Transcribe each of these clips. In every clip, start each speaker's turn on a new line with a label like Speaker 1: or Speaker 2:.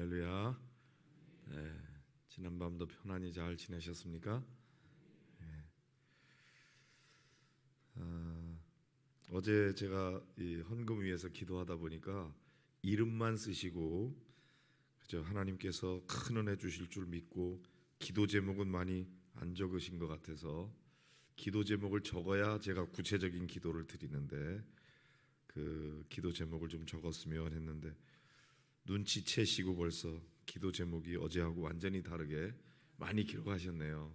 Speaker 1: 할렐루야. 네, 지난밤도 편안히 잘 지내셨습니까? 네. 어제 제가 이 헌금 위에서 기도하다 보니까 이름만 쓰시고 그저 하나님께서 큰 은혜 주실 줄 믿고 기도 제목은 많이 안 적으신 것 같아서 기도 제목을 적어야 제가 구체적인 기도를 드리는데 그 기도 제목을 좀 적었으면 했는데 눈치채시고 벌써 기도 제목이 어제하고 완전히 다르게 많이 기록하셨네요.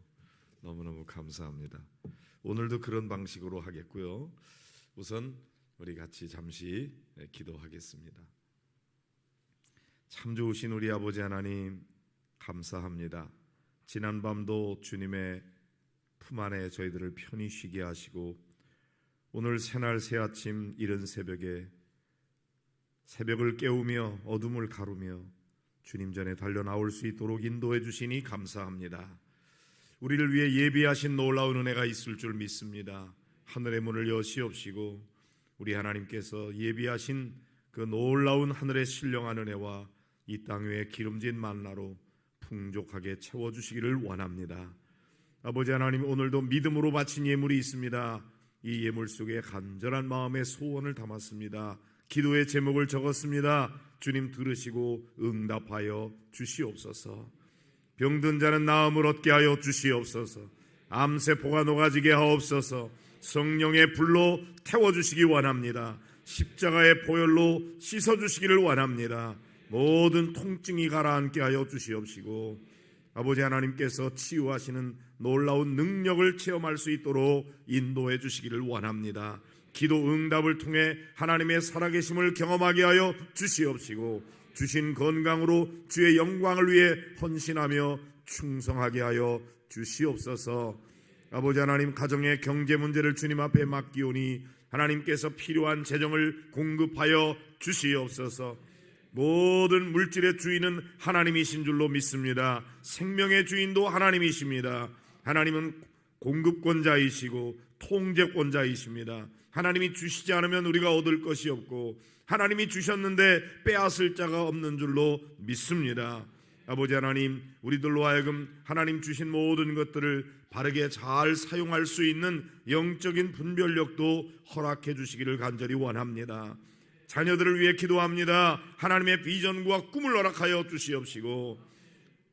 Speaker 1: 너무너무 감사합니다. 오늘도 그런 방식으로 하겠고요. 우선 우리 같이 잠시 기도하겠습니다. 참 좋으신 우리 아버지 하나님 감사합니다. 지난밤도 주님의 품 안에 저희들을 편히 쉬게 하시고 오늘 새날 새아침 이른 새벽을 깨우며 어둠을 가르며 주님 전에 달려나올 수 있도록 인도해 주시니 감사합니다. 우리를 위해 예비하신 놀라운 은혜가 있을 줄 믿습니다. 하늘의 문을 여시옵시고 우리 하나님께서 예비하신 그 놀라운 하늘의 신령한 은혜와 이 땅 위에 기름진 만나로 풍족하게 채워주시기를 원합니다. 아버지 하나님, 오늘도 믿음으로 바친 예물이 있습니다. 이 예물 속에 간절한 마음의 소원을 담았습니다. 기도의 제목을 적었습니다. 주님 들으시고 응답하여 주시옵소서. 병든 자는 나음을 얻게 하여 주시옵소서. 암세포가 녹아지게 하옵소서. 성령의 불로 태워주시기 원합니다. 십자가의 보혈로 씻어주시기를 원합니다. 모든 통증이 가라앉게 하여 주시옵시고 아버지 하나님께서 치유하시는 놀라운 능력을 체험할 수 있도록 인도해 주시기를 원합니다. 기도 응답을 통해 하나님의 살아계심을 경험하게 하여 주시옵시고 주신 건강으로 주의 영광을 위해 헌신하며 충성하게 하여 주시옵소서. 아버지 하나님, 가정의 경제 문제를 주님 앞에 맡기오니 하나님께서 필요한 재정을 공급하여 주시옵소서. 모든 물질의 주인은 하나님이신 줄로 믿습니다. 생명의 주인도 하나님이십니다. 하나님은 공급권자이시고 통제권자이십니다. 하나님이 주시지 않으면 우리가 얻을 것이 없고 하나님이 주셨는데 빼앗을 자가 없는 줄로 믿습니다. 아버지 하나님, 우리들로 하여금 하나님 주신 모든 것들을 바르게 잘 사용할 수 있는 영적인 분별력도 허락해 주시기를 간절히 원합니다. 자녀들을 위해 기도합니다. 하나님의 비전과 꿈을 허락하여 주시옵시고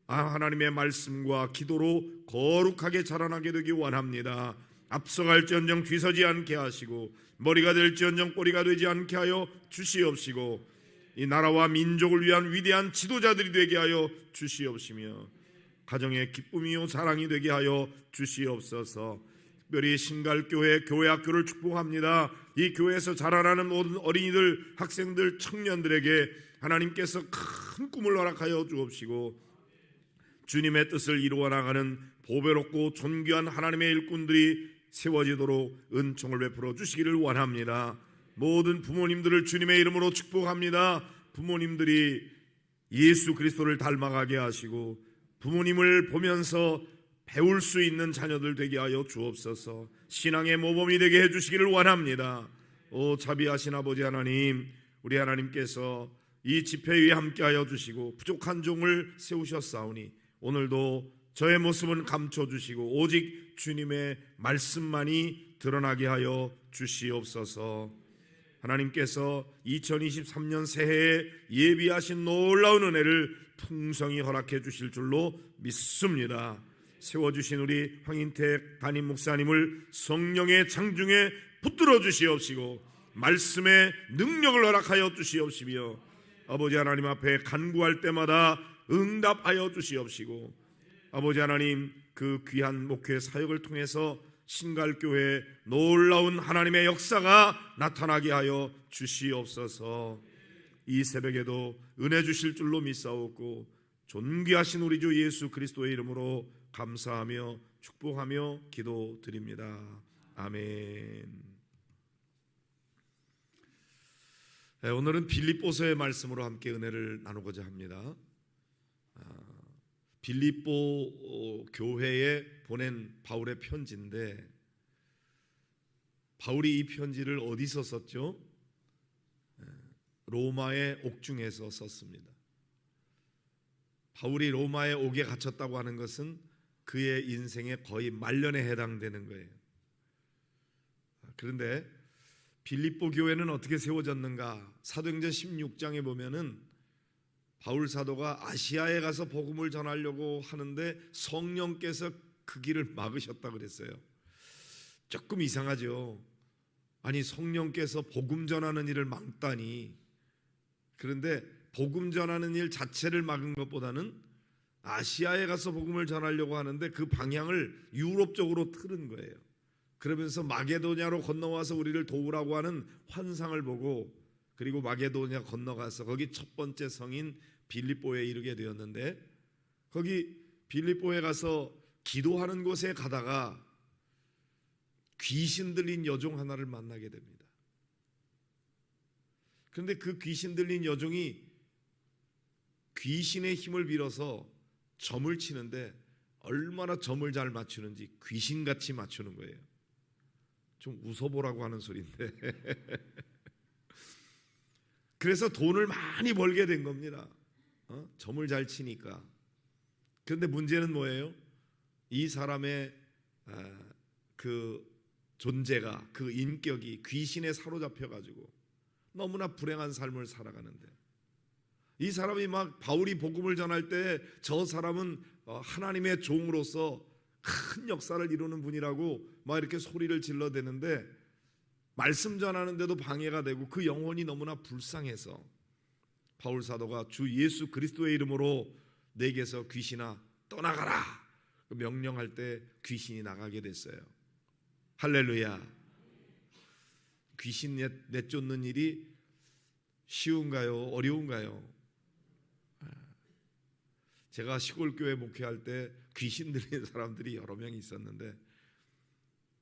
Speaker 1: 하나님의 말씀과 기도로 거룩하게 자라나게 되기 원합니다. 앞서갈지언정 뒤서지 않게 하시고 머리가 될지언정 꼬리가 되지 않게 하여 주시옵시고 이 나라와 민족을 위한 위대한 지도자들이 되게 하여 주시옵시며 가정의 기쁨이요 사랑이 되게 하여 주시옵소서. 특별히 신갈교회 교회학교를 축복합니다. 이 교회에서 자라나는 모든 어린이들, 학생들, 청년들에게 하나님께서 큰 꿈을 허락하여 주옵시고 주님의 뜻을 이루어 나가는 보배롭고 존귀한 하나님의 일꾼들이 세워지도록 은총을 베풀어 주시기를 원합니다. 모든 부모님들을 주님의 이름으로 축복합니다. 부모님들이 예수 그리스도를 닮아가게 하시고 부모님을 보면서 배울 수 있는 자녀들 되게 하여 주옵소서. 신앙의 모범이 되게 해주시기를 원합니다. 오 자비하신 아버지 하나님, 우리 하나님께서 이 집회에 함께하여 주시고 부족한 종을 세우셨사오니 오늘도 저의 모습은 감춰주시고 오직 주님의 말씀만이 드러나게 하여 주시옵소서. 하나님께서 2023년 새해에 예비하신 놀라운 은혜를 풍성히 허락해 주실 줄로 믿습니다. 세워주신 우리 황인택 담임 목사님을 성령의 장중에 붙들어 주시옵시고 말씀의 능력을 허락하여 주시옵시며 아버지 하나님 앞에 간구할 때마다 응답하여 주시옵시고 아버지 하나님, 그 귀한 목회 사역을 통해서 신갈교회 놀라운 하나님의 역사가 나타나게 하여 주시옵소서. 이 새벽에도 은혜 주실 줄로 믿사옵고 존귀하신 우리 주 예수 그리스도의 이름으로 감사하며 축복하며 기도드립니다. 아멘. 오늘은 빌립보서의 말씀으로 함께 은혜를 나누고자 합니다. 빌립보 교회에 보낸 바울의 편지인데 바울이 이 편지를 어디서 썼죠? 로마의 옥중에서 썼습니다. 바울이 로마에 옥에 갇혔다고 하는 것은 그의 인생의 거의 말년에 해당되는 거예요. 그런데 빌립보 교회는 어떻게 세워졌는가? 사도행전 16장에 보면은 바울 사도가 아시아에 가서 복음을 전하려고 하는데 성령께서 그 길을 막으셨다 그랬어요. 조금 이상하죠. 아니, 성령께서 복음 전하는 일을 막다니. 그런데 복음 전하는 일 자체를 막은 것보다는 아시아에 가서 복음을 전하려고 하는데 그 방향을 유럽 쪽으로 틀은 거예요. 그러면서 마게도냐로 건너와서 우리를 도우라고 하는 환상을 보고, 그리고 마게도냐 건너가서 거기 첫 번째 성인 빌립보에 이르게 되었는데, 거기 빌립보에 가서 기도하는 곳에 가다가 귀신 들린 여종 하나를 만나게 됩니다. 그런데 그 귀신 들린 여종이 귀신의 힘을 빌어서 점을 치는데 얼마나 점을 잘 맞추는지 귀신같이 맞추는 거예요. 좀 웃어보라고 하는 소리인데 그래서 돈을 많이 벌게 된 겁니다. 점을 잘 치니까. 그런데 문제는 뭐예요? 이 사람의 그 존재가, 그 인격이 귀신에 사로잡혀가지고 너무나 불행한 삶을 살아가는데, 이 사람이 막 바울이 복음을 전할 때 저 사람은 하나님의 종으로서 큰 역사를 이루는 분이라고 막 이렇게 소리를 질러대는데, 말씀 전하는데도 방해가 되고 그 영혼이 너무나 불쌍해서 바울 사도가 주 예수 그리스도의 이름으로 내게서 귀신아 떠나가라 명령할 때 귀신이 나가게 됐어요. 할렐루야. 귀신 내쫓는 일이 쉬운가요? 어려운가요? 제가 시골 교회 목회할 때 귀신 들린 사람들이 여러 명 있었는데,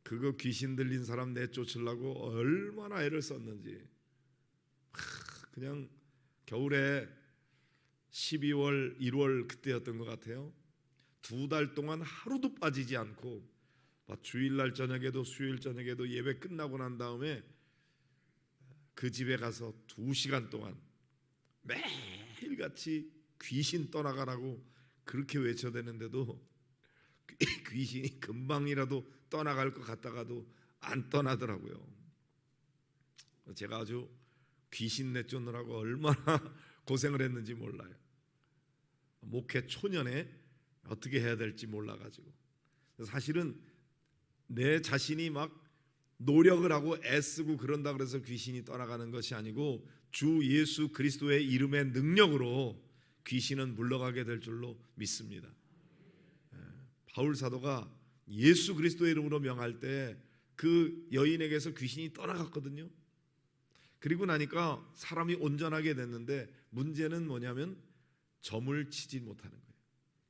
Speaker 1: 그거 귀신 들린 사람 내쫓으려고 얼마나 애를 썼는지. 그냥 겨울에 12월, 1월 그때였던 것 같아요. 2달 동안 하루도 빠지지 않고 주일날 저녁에도 수요일 저녁에도 예배 끝나고 난 다음에 그 집에 가서 2시간 동안 매일같이 귀신 떠나가라고 그렇게 외쳐대는데도 귀신이 금방이라도 떠나갈 것 같다가도 안 떠나더라고요. 제가 아주 귀신 내쫓느라고 얼마나 고생을 했는지 몰라요. 목회 초년에 어떻게 해야 될지 몰라가지고. 사실은 내 자신이 막 노력을 하고 애쓰고 그런다 그래서 귀신이 떠나가는 것이 아니고 주 예수 그리스도의 이름의 능력으로 귀신은 물러가게 될 줄로 믿습니다. 바울 사도가 예수 그리스도의 이름으로 명할 때 그 여인에게서 귀신이 떠나갔거든요. 그리고 나니까 사람이 온전하게 됐는데, 문제는 뭐냐면 점을 치지 못하는 거예요.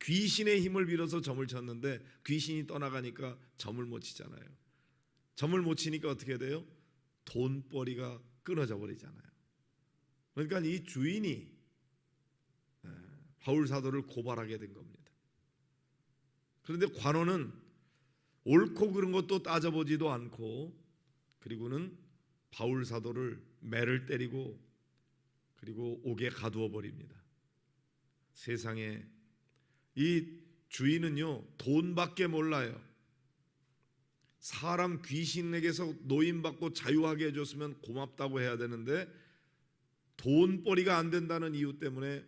Speaker 1: 귀신의 힘을 빌어서 점을 쳤는데 귀신이 떠나가니까 점을 못 치잖아요. 점을 못 치니까 어떻게 돼요? 돈벌이가 끊어져 버리잖아요. 그러니까 이 주인이 바울 사도를 고발하게 된 겁니다. 그런데 관원은 옳고 그른 것도 따져보지도 않고, 그리고는 바울 사도를 매를 때리고 그리고 옥에 가두어 버립니다. 세상에 이 주인은요, 돈밖에 몰라요. 사람 귀신에게서 노임받고 자유하게 해줬으면 고맙다고 해야 되는데 돈벌이가 안 된다는 이유 때문에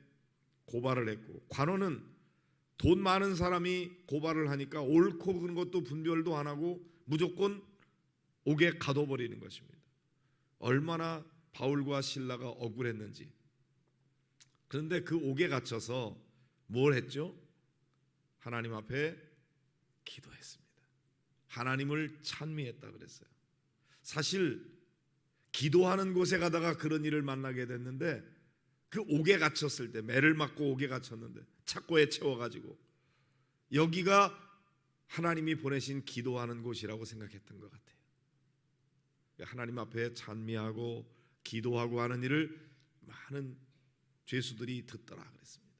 Speaker 1: 고발을 했고, 관원은 돈 많은 사람이 고발을 하니까 옳고 그른 것도 분별도 안 하고 무조건 옥에 가둬버리는 것입니다. 얼마나 바울과 실라가 억울했는지. 그런데 그 옥에 갇혀서 뭘 했죠? 하나님 앞에 기도했습니다. 하나님을 찬미했다 그랬어요. 사실 기도하는 곳에 가다가 그런 일을 만나게 됐는데, 그 옥에 갇혔을 때, 매를 맞고 옥에 갇혔는데 착고에 채워가지고 여기가 하나님이 보내신 기도하는 곳이라고 생각했던 것 같아요. 하나님 앞에 찬미하고 기도하고 하는 일을 많은 죄수들이 듣더라 그랬습니다.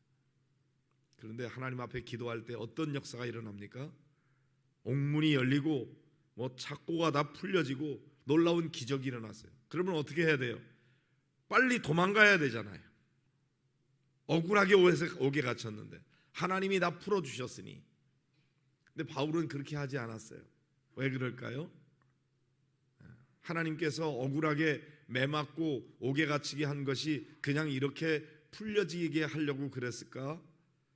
Speaker 1: 그런데 하나님 앞에 기도할 때 어떤 역사가 일어납니까? 옥문이 열리고 착고가 다 풀려지고 놀라운 기적이 일어났어요. 그러면 어떻게 해야 돼요? 빨리 도망가야 되잖아요. 억울하게 옥에 갇혔는데 하나님이 다 풀어주셨으니. 근데 바울은 그렇게 하지 않았어요. 왜 그럴까요? 하나님께서 억울하게 매맞고 옥에 갇히게 한 것이 그냥 이렇게 풀려지게 하려고 그랬을까?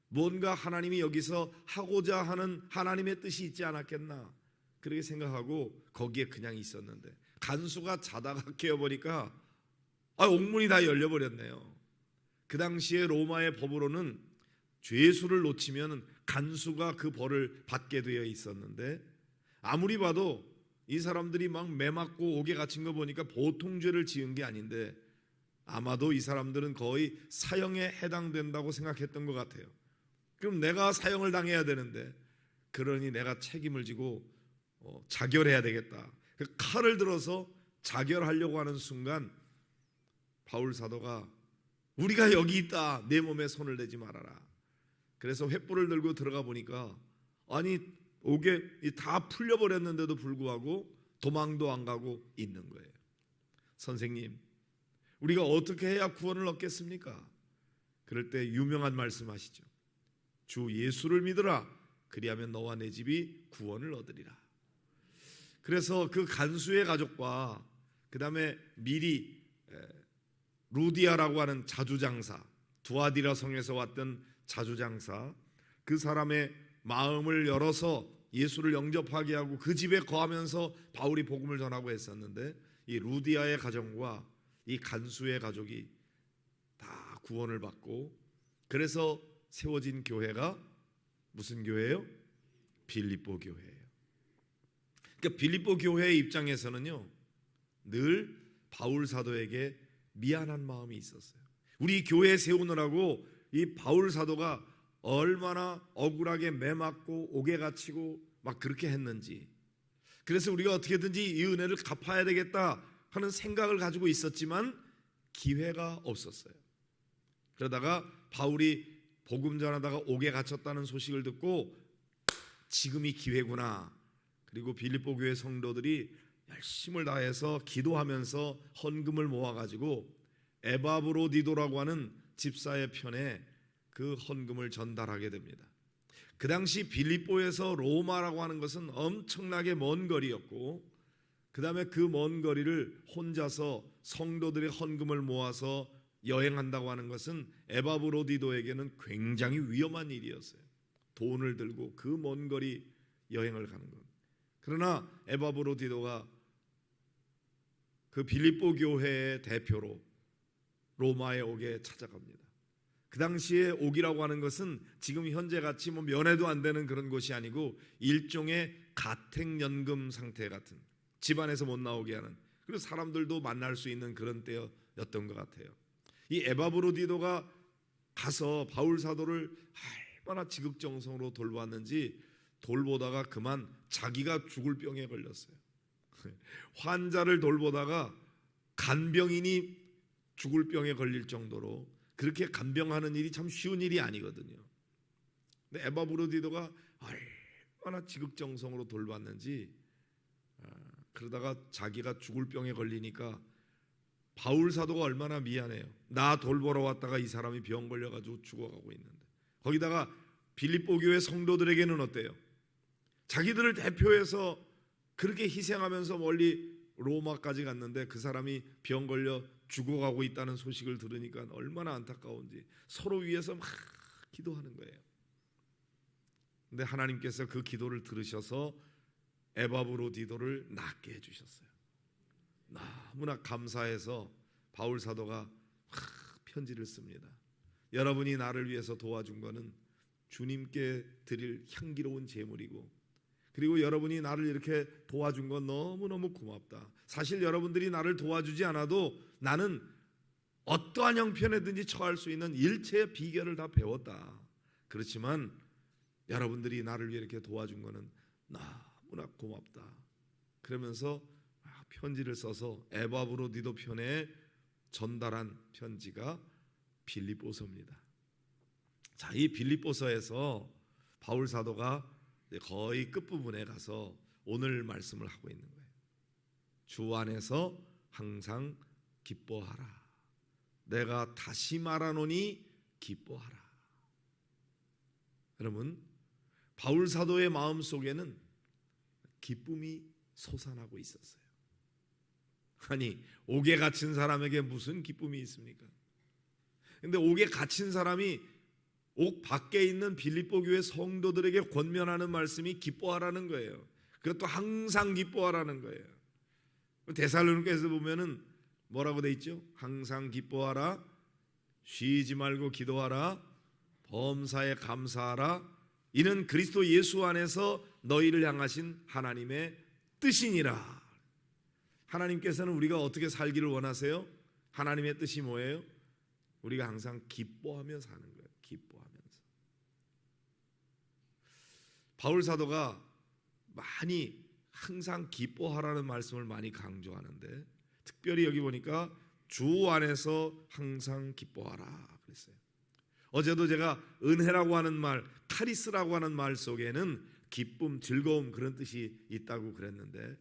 Speaker 1: 뭔가 하나님이 여기서 하고자 하는 하나님의 뜻이 있지 않았겠나, 그렇게 생각하고 거기에 그냥 있었는데 간수가 자다가 깨어보니까 옥문이 다 열려버렸네요. 그 당시에 로마의 법으로는 죄수를 놓치면 간수가 그 벌을 받게 되어 있었는데, 아무리 봐도 이 사람들이 막 매맞고 옥에 갇힌 거 보니까 보통 죄를 지은 게 아닌데 아마도 이 사람들은 거의 사형에 해당된다고 생각했던 것 같아요. 그럼 내가 사형을 당해야 되는데, 그러니 내가 책임을 지고 자결해야 되겠다. 그 칼을 들어서 자결하려고 하는 순간 바울 사도가 우리가 여기 있다, 내 몸에 손을 대지 말아라. 그래서 횃불을 들고 들어가 보니까 옥에 다 풀려버렸는데도 불구하고 도망도 안 가고 있는 거예요. 선생님, 우리가 어떻게 해야 구원을 얻겠습니까? 그럴 때 유명한 말씀하시죠. 주 예수를 믿으라, 그리하면 너와 내 집이 구원을 얻으리라. 그래서 그 간수의 가족과 그 다음에 미리 루디아라고 하는 자주장사, 두아디라 성에서 왔던 자주장사, 그 사람의 마음을 열어서 예수를 영접하게 하고 그 집에 거하면서 바울이 복음을 전하고 했었는데, 이 루디아의 가정과 이 간수의 가족이 다 구원을 받고, 그래서 세워진 교회가 무슨 교회예요? 빌립보 교회예요. 그러니까 빌립보 교회의 입장에서는요, 늘 바울 사도에게 미안한 마음이 있었어요. 우리 교회 세우느라고 이 바울 사도가 얼마나 억울하게 매맞고 옥에 갇히고 막 그렇게 했는지, 그래서 우리가 어떻게든지 이 은혜를 갚아야 되겠다 하는 생각을 가지고 있었지만 기회가 없었어요. 그러다가 바울이 복음 전하다가 옥에 갇혔다는 소식을 듣고 지금이 기회구나. 그리고 빌립보 교회 성도들이 열심을 다해서 기도하면서 헌금을 모아가지고 에바브로디도라고 하는 집사의 편에 그 헌금을 전달하게 됩니다. 그 당시 빌립보에서 로마라고 하는 것은 엄청나게 먼 거리였고, 그 다음에 그 먼 거리를 혼자서 성도들의 헌금을 모아서 여행한다고 하는 것은 에바브로디도에게는 굉장히 위험한 일이었어요. 돈을 들고 그 먼 거리 여행을 가는 것. 그러나 에바브로디도가 그 빌립보 교회의 대표로 로마의 옥에 찾아갑니다. 그 당시에 옥이라고 하는 것은 지금 현재 같이 면회도 안 되는 그런 곳이 아니고 일종의 가택연금 상태 같은, 집안에서 못 나오게 하는, 그리고 사람들도 만날 수 있는 그런 때였던 것 같아요. 이 에바브로디도가 가서 바울 사도를 얼마나 지극정성으로 돌봤는지, 돌보다가 그만 자기가 죽을 병에 걸렸어요. 환자를 돌보다가 간병인이 죽을 병에 걸릴 정도로, 그렇게 간병하는 일이 참 쉬운 일이 아니거든요. 근데 에바브로디도가 얼마나 지극정성으로 돌봤는지, 그러다가 자기가 죽을 병에 걸리니까 바울 사도가 얼마나 미안해요. 나 돌보러 왔다가 이 사람이 병 걸려가지고 죽어가고 있는데, 거기다가 빌립보 교회 성도들에게는 어때요? 자기들을 대표해서 그렇게 희생하면서 멀리 로마까지 갔는데 그 사람이 병 걸려 죽어가고 있다는 소식을 들으니까 얼마나 안타까운지 서로 위해서 막 기도하는 거예요. 근데 하나님께서 그 기도를 들으셔서 에바브로디도를 낫게 해주셨어요. 너무나 감사해서 바울 사도가 편지를 씁니다. 여러분이 나를 위해서 도와준 거는 주님께 드릴 향기로운 제물이고, 그리고 여러분이 나를 이렇게 도와준 건 너무너무 고맙다. 사실 여러분들이 나를 도와주지 않아도 나는 어떠한 형편에든지 처할 수 있는 일체의 비결을 다 배웠다. 그렇지만 여러분들이 나를 위해 이렇게 도와준 거는 너무나 고맙다. 그러면서 편지를 써서 에바브로디도 편에 전달한 편지가 빌립보서입니다. 자, 이 빌립보서에서 바울 사도가 거의 끝부분에 가서 오늘 말씀을 하고 있는 거예요. 주 안에서 항상 기뻐하라. 내가 다시 말하노니 기뻐하라. 여러분, 바울 사도의 마음 속에는 기쁨이 솟아나고 있었어요. 아니, 옥에 갇힌 사람에게 무슨 기쁨이 있습니까? 근데 옥에 갇힌 사람이 옥 밖에 있는 빌립보 교회 성도들에게 권면하는 말씀이 기뻐하라는 거예요. 그것도 항상 기뻐하라는 거예요. 데살로니가에서 보면은 뭐라고 돼 있죠? 항상 기뻐하라, 쉬지 말고 기도하라, 범사에 감사하라. 이는 그리스도 예수 안에서 너희를 향하신 하나님의 뜻이니라. 하나님께서는 우리가 어떻게 살기를 원하세요? 하나님의 뜻이 뭐예요? 우리가 항상 기뻐하며 사는 거예요. 기뻐하면서. 바울 사도가 많이 항상 기뻐하라는 말씀을 많이 강조하는데, 특별히 여기 보니까 주 안에서 항상 기뻐하라 그랬어요. 어제도 제가 은혜라고 하는 말, 카리스라고 하는 말 속에는 기쁨, 즐거움 그런 뜻이 있다고 그랬는데,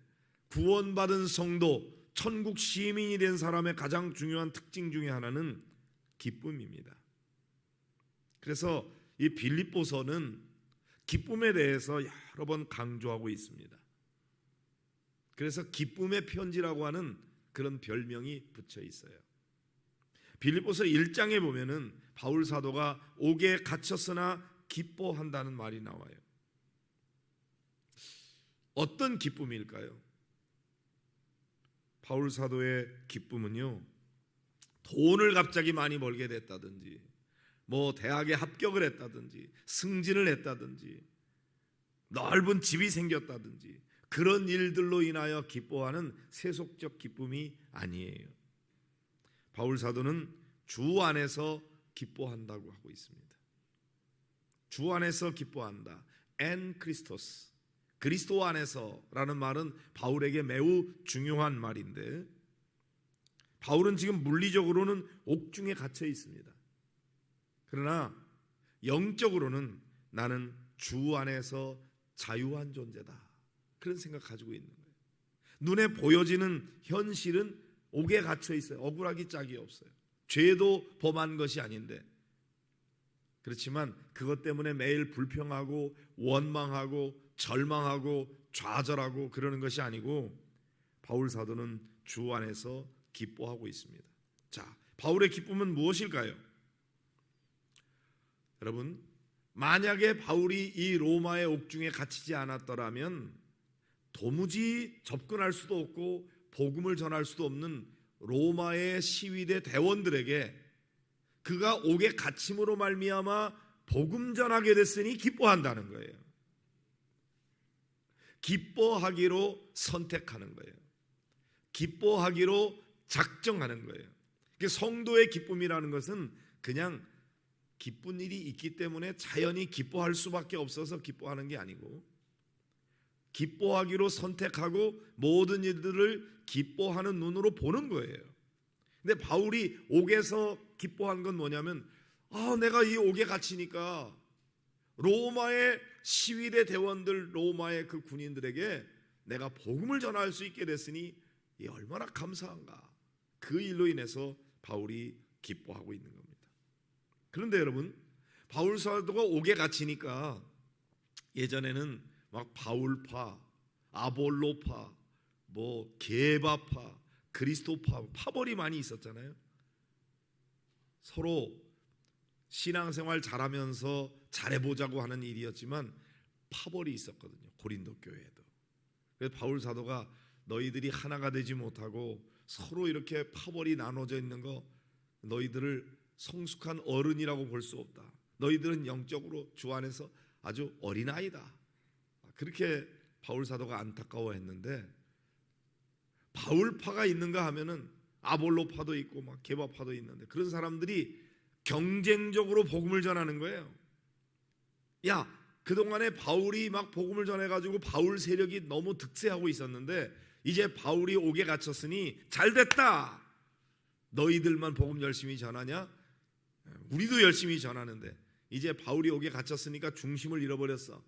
Speaker 1: 구원받은 성도, 천국 시민이 된 사람의 가장 중요한 특징 중에 하나는 기쁨입니다. 그래서 이 빌립보서는 기쁨에 대해서 여러 번 강조하고 있습니다. 그래서 기쁨의 편지라고 하는 그런 별명이 붙여 있어요. 빌립보서 1장에 보면은 바울 사도가 옥에 갇혔으나 기뻐한다는 말이 나와요. 어떤 기쁨일까요? 바울 사도의 기쁨은요, 돈을 갑자기 많이 벌게 됐다든지, 뭐 대학에 합격을 했다든지, 승진을 했다든지, 넓은 집이 생겼다든지, 그런 일들로 인하여 기뻐하는 세속적 기쁨이 아니에요. 바울 사도는 주 안에서 기뻐한다고 하고 있습니다. 주 안에서 기뻐한다. 엔 크리스토스, 그리스도 안에서라는 말은 바울에게 매우 중요한 말인데, 바울은 지금 물리적으로는 옥중에 갇혀 있습니다. 그러나 영적으로는 나는 주 안에서 자유한 존재다, 그런 생각 가지고 있는 거예요. 눈에 보여지는 현실은 옥에 갇혀 있어요. 억울하기 짝이 없어요. 죄도 범한 것이 아닌데, 그렇지만 그것 때문에 매일 불평하고 원망하고 절망하고 좌절하고 그러는 것이 아니고, 바울 사도는 주 안에서 기뻐하고 있습니다. 자, 바울의 기쁨은 무엇일까요? 여러분, 만약에 바울이 이 로마의 옥중에 갇히지 않았더라면 도무지 접근할 수도 없고 복음을 전할 수도 없는 로마의 시위대 대원들에게 그가 옥에 갇힘으로 말미암아 복음 전하게 됐으니 기뻐한다는 거예요. 기뻐하기로 선택하는 거예요. 기뻐하기로 작정하는 거예요. 성도의 기쁨이라는 것은 그냥 기쁜 일이 있기 때문에 자연히 기뻐할 수밖에 없어서 기뻐하는 게 아니고, 기뻐하기로 선택하고 모든 일들을 기뻐하는 눈으로 보는 거예요. 근데 바울이 옥에서 기뻐한 건 뭐냐면, 내가 이 옥에 갇히니까 로마의 시위대 대원들, 로마의 그 군인들에게 내가 복음을 전할 수 있게 됐으니 이 얼마나 감사한가. 그 일로 인해서 바울이 기뻐하고 있는 겁니다. 그런데 여러분, 바울 사도가 옥에 갇히니까 예전에는 막 바울파, 아볼로파, 뭐 게바파, 그리스도파, 파벌이 많이 있었잖아요. 서로 신앙생활 잘하면서 잘해보자고 하는 일이었지만 파벌이 있었거든요. 고린도 교회에도. 그래서 바울 사도가 너희들이 하나가 되지 못하고 서로 이렇게 파벌이 나눠져 있는 거, 너희들을 성숙한 어른이라고 볼 수 없다. 너희들은 영적으로 주 안에서 아주 어린아이다. 그렇게 바울 사도가 안타까워했는데, 바울파가 있는가 하면은 아볼로파도 있고 막 게바파도 있는데, 그런 사람들이 경쟁적으로 복음을 전하는 거예요. 야, 그동안에 바울이 막 복음을 전해가지고 바울 세력이 너무 득세하고 있었는데, 이제 바울이 옥에 갇혔으니 잘됐다. 너희들만 복음 열심히 전하냐? 우리도 열심히 전하는데 이제 바울이 옥에 갇혔으니까 중심을 잃어버렸어.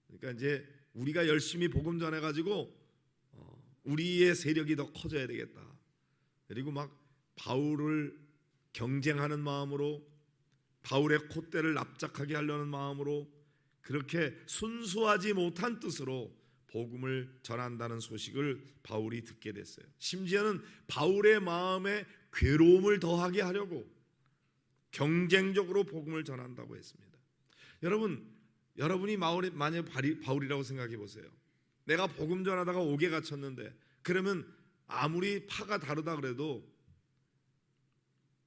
Speaker 1: 그러니까 이제 우리가 열심히 복음 전해가지고 우리의 세력이 더 커져야 되겠다. 그리고 막 바울을 경쟁하는 마음으로, 바울의 콧대를 납작하게 하려는 마음으로 그렇게 순수하지 못한 뜻으로 복음을 전한다는 소식을 바울이 듣게 됐어요. 심지어는 바울의 마음에 괴로움을 더하게 하려고 경쟁적으로 복음을 전한다고 했습니다. 여러분이 만약 바울이라고 생각해 보세요. 내가 복음 전하다가 옥에 갇혔는데, 그러면 아무리 파가 다르다 그래도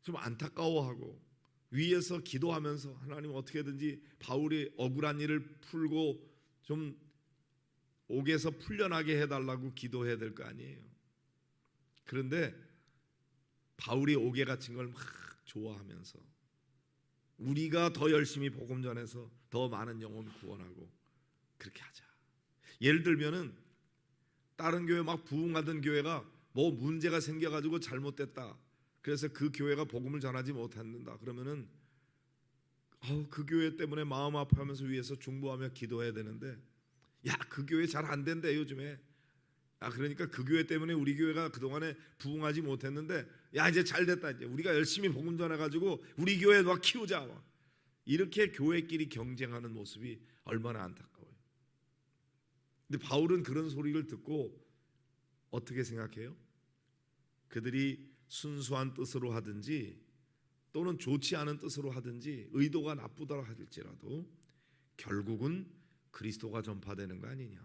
Speaker 1: 좀 안타까워하고 위에서 기도하면서 하나님 어떻게든지 바울이 억울한 일을 풀고 좀 옥에서 풀려나게 해달라고 기도해야 될 거 아니에요. 그런데 바울이 옥에 갇힌 걸 막 좋아하면서 우리가 더 열심히 복음 전해서 더 많은 영혼 구원하고 그렇게 하자. 예를 들면은 다른 교회 막 부흥하던 교회가 뭐 문제가 생겨가지고 잘못됐다. 그래서 그 교회가 복음을 전하지 못한다. 그러면은 그 교회 때문에 마음 아파하면서 위에서 중보하며 기도해야 되는데, 야, 그 교회 잘 안 된대 요즘에. 그러니까 그 교회 때문에 우리 교회가 그동안에 부흥하지 못했는데, 야, 이제 잘 됐다. 이제 우리가 열심히 복음 전해가지고 우리 교회 막 키우자. 이렇게 교회끼리 경쟁하는 모습이 얼마나 안타까워요. 근데 바울은 그런 소리를 듣고 어떻게 생각해요? 그들이 순수한 뜻으로 하든지 또는 좋지 않은 뜻으로 하든지 의도가 나쁘다고 할지라도 결국은 그리스도가 전파되는 거 아니냐.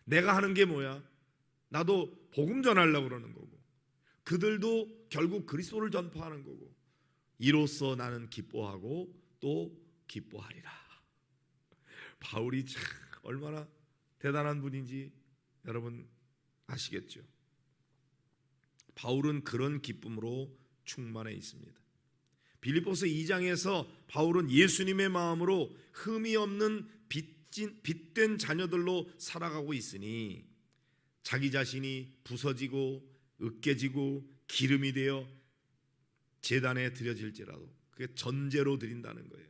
Speaker 1: 내가 하는 게 뭐야? 나도 복음 전하려고 그러는 거고, 그들도 결국 그리스도를 전파하는 거고, 이로써 나는 기뻐하고 또 기뻐하리라. 바울이 참 얼마나 대단한 분인지 여러분 아시겠죠? 바울은 그런 기쁨으로 충만해 있습니다. 빌립보서 2장에서 바울은 예수님의 마음으로 흠이 없는 빛된 자녀들로 살아가고 있으니 자기 자신이 부서지고 으깨지고 기름이 되어 제단에 드려질지라도, 그게 전제로 드린다는 거예요.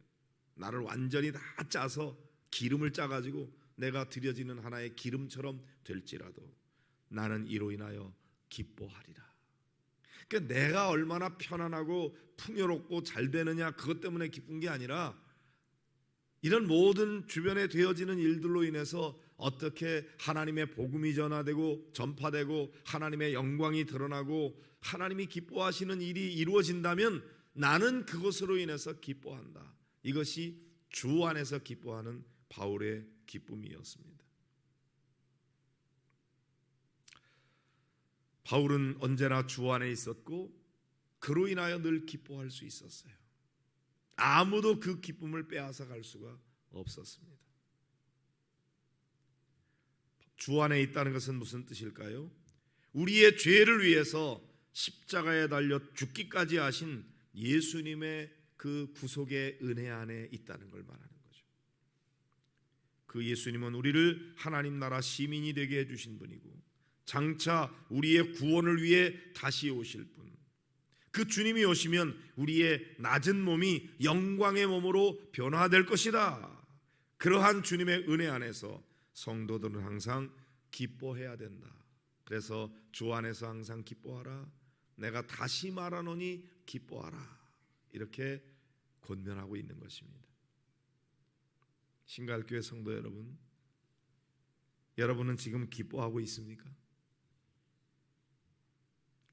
Speaker 1: 나를 완전히 다 짜서 기름을 짜가지고 내가 드려지는 하나의 기름처럼 될지라도 나는 이로 인하여 기뻐하리라. 그러니까 내가 얼마나 편안하고 풍요롭고 잘 되느냐, 그것 때문에 기쁜 게 아니라 이런 모든 주변에 되어지는 일들로 인해서 어떻게 하나님의 복음이 전파되고 하나님의 영광이 드러나고 하나님이 기뻐하시는 일이 이루어진다면 나는 그것으로 인해서 기뻐한다. 이것이 주 안에서 기뻐하는 바울의 기쁨이었습니다. 바울은 언제나 주 안에 있었고 그로 인하여 늘 기뻐할 수 있었어요. 아무도 그 기쁨을 빼앗아 갈 수가 없었습니다. 주 안에 있다는 것은 무슨 뜻일까요? 우리의 죄를 위해서 십자가에 달려 죽기까지 하신 예수님의 그 구속의 은혜 안에 있다는 걸 말하는 거죠. 그 예수님은 우리를 하나님 나라 시민이 되게 해주신 분이고 장차 우리의 구원을 위해 다시 오실 분, 그 주님이 오시면 우리의 낮은 몸이 영광의 몸으로 변화될 것이다. 그러한 주님의 은혜 안에서 성도들은 항상 기뻐해야 된다. 그래서 주 안에서 항상 기뻐하라. 내가 다시 말하노니 기뻐하라. 이렇게 권면하고 있는 것입니다. 신갈교회 성도 여러분, 여러분은 지금 기뻐하고 있습니까?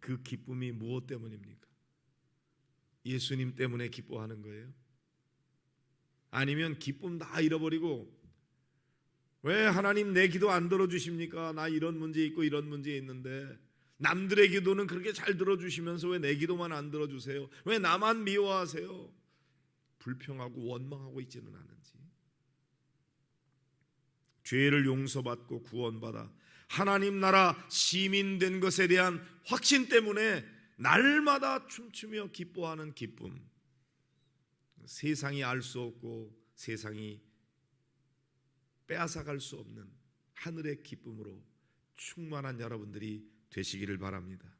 Speaker 1: 그 기쁨이 무엇 때문입니까? 예수님 때문에 기뻐하는 거예요? 아니면 기쁨 다 잃어버리고 왜 하나님 내 기도 안 들어주십니까? 나 이런 문제 있고 이런 문제 있는데 남들의 기도는 그렇게 잘 들어주시면서 왜 내 기도만 안 들어주세요? 왜 나만 미워하세요? 불평하고 원망하고 있지는 않은지, 죄를 용서받고 구원받아 하나님 나라 시민 된 것에 대한 확신 때문에 날마다 춤추며 기뻐하는 기쁨, 세상이 알 수 없고 세상이 빼앗아갈 수 없는 하늘의 기쁨으로 충만한 여러분들이 되시기를 바랍니다.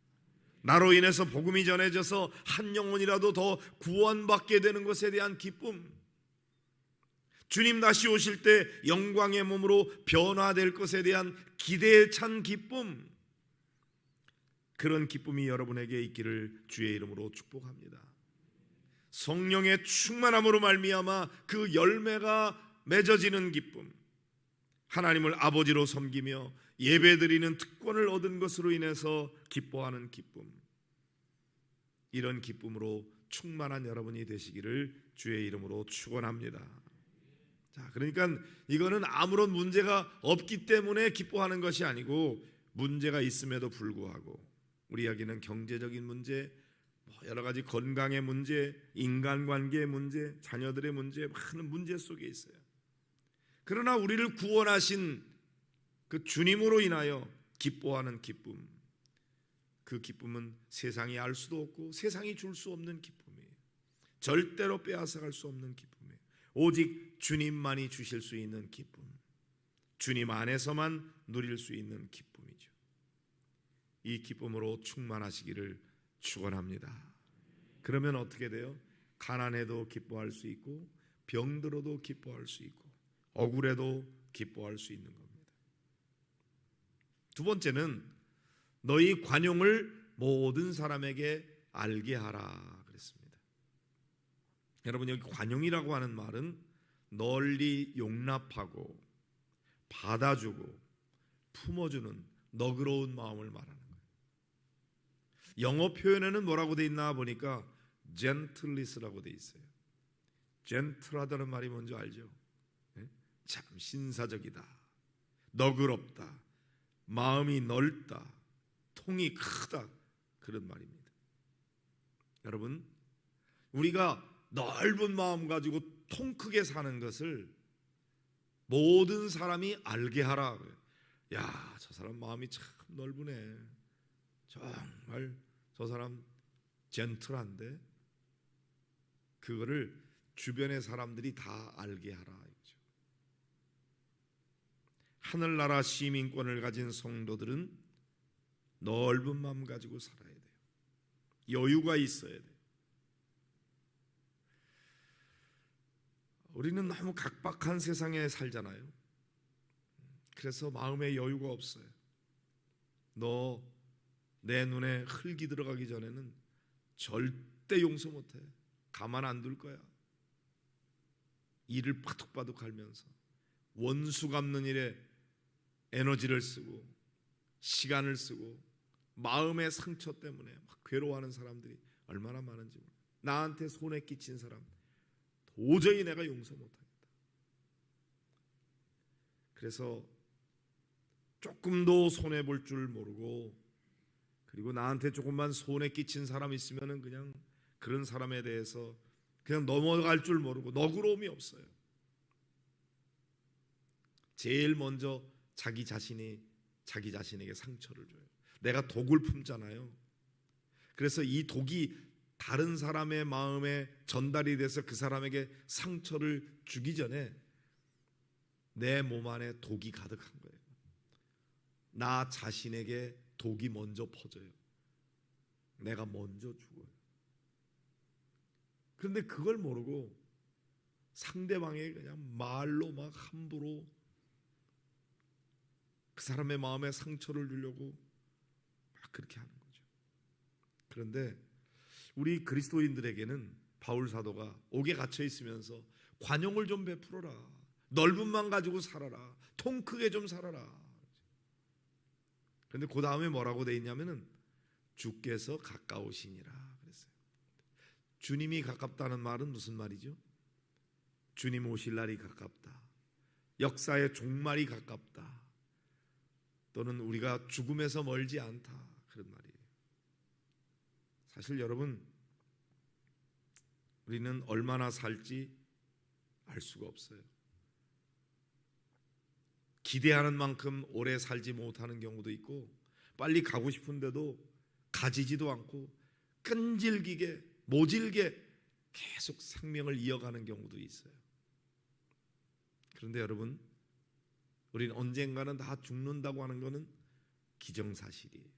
Speaker 1: 나로 인해서 복음이 전해져서 한 영혼이라도 더 구원받게 되는 것에 대한 기쁨, 주님 다시 오실 때 영광의 몸으로 변화될 것에 대한 기대에 찬 기쁨, 그런 기쁨이 여러분에게 있기를 주의 이름으로 축복합니다. 성령의 충만함으로 말미암아 그 열매가 맺어지는 기쁨, 하나님을 아버지로 섬기며 예배드리는 특권을 얻은 것으로 인해서 기뻐하는 기쁨, 이런 기쁨으로 충만한 여러분이 되시기를 주의 이름으로 축원합니다. 자, 그러니까 이거는 아무런 문제가 없기 때문에 기뻐하는 것이 아니고, 문제가 있음에도 불구하고, 우리 이야기는 경제적인 문제, 여러 가지 건강의 문제, 인간관계의 문제, 자녀들의 문제, 많은 문제 속에 있어요. 그러나 우리를 구원하신 그 주님으로 인하여 기뻐하는 기쁨, 그 기쁨은 세상이 알 수도 없고 세상이 줄 수 없는 기쁨이에요. 절대로 빼앗아갈 수 없는 기쁨이에요. 오직 주님만이 주실 수 있는 기쁨, 주님 안에서만 누릴 수 있는 기쁨이죠. 이 기쁨으로 충만하시기를 축원합니다. 그러면 어떻게 돼요? 가난해도 기뻐할 수 있고, 병들어도 기뻐할 수 있고, 억울해도 기뻐할 수 있는 겁니다. 두 번째는 너희 관용을 모든 사람에게 알게 하라 그랬습니다. 여러분, 여기 관용이라고 하는 말은 널리 용납하고 받아주고 품어주는 너그러운 마음을 말하는 거예요. 영어 표현에는 뭐라고 돼 있나 보니까 gentleness라고 돼 있어요. 젠틀하다는 말이 뭔지 알죠? 참 신사적이다, 너그럽다, 마음이 넓다, 통이 크다, 그런 말입니다. 여러분, 우리가 넓은 마음 가지고 통 크게 사는 것을 모든 사람이 알게 하라. 야, 저 사람 마음이 참 넓으네, 정말 저 사람 젠틀한데, 그거를 주변의 사람들이 다 알게 하라 이거죠. 하늘나라 시민권을 가진 성도들은 넓은 마음 가지고 살아야 돼요. 여유가 있어야 돼요. 우리는 너무 각박한 세상에 살잖아요. 그래서 마음에 여유가 없어요. 너 내 눈에 흙이 들어가기 전에는 절대 용서 못해. 가만 안 둘 거야. 이를 바둑바둑 갈면서 원수 갚는 일에 에너지를 쓰고 시간을 쓰고 마음의 상처 때문에 막 괴로워하는 사람들이 얼마나 많은지 몰라요. 나한테 손해 끼친 사람 도저히 내가 용서 못하겠다. 그래서 조금도 손해 볼 줄 모르고, 그리고 나한테 조금만 손해 끼친 사람 있으면은 그냥 그런 사람에 대해서 그냥 넘어갈 줄 모르고 너그러움이 없어요. 제일 먼저 자기 자신에게 상처를 줘요. 내가 독을 품잖아요. 그래서 이 독이 다른 사람의 마음에 전달이 돼서 그 사람에게 상처를 주기 전에 내 몸 안에 독이 가득한 거예요. 나 자신에게 독이 먼저 퍼져요. 내가 먼저 죽어요. 그런데 그걸 모르고 상대방에게 그냥 말로 막 함부로 그 사람의 마음에 상처를 주려고 막 그렇게 하는 거죠. 그런데 우리 그리스도인들에게는 바울 사도가 옥에 갇혀 있으면서 관용을 좀 베풀어라, 넓은 마음 가지고 살아라, 통 크게 좀 살아라. 그런데 그 다음에 뭐라고 돼 있냐면은 주께서 가까우시니라 그랬어요. 주님이 가깝다는 말은 무슨 말이죠? 주님 오실 날이 가깝다, 역사의 종말이 가깝다, 또는 우리가 죽음에서 멀지 않다, 그런 말이에요. 사실 여러분, 우리는 얼마나 살지 알 수가 없어요. 기대하는 만큼 오래 살지 못하는 경우도 있고, 빨리 가고 싶은데도 가지지도 않고 끈질기게 모질게 계속 생명을 이어가는 경우도 있어요. 그런데 여러분, 우리는 언젠가는 다 죽는다고 하는 것은 기정사실이에요.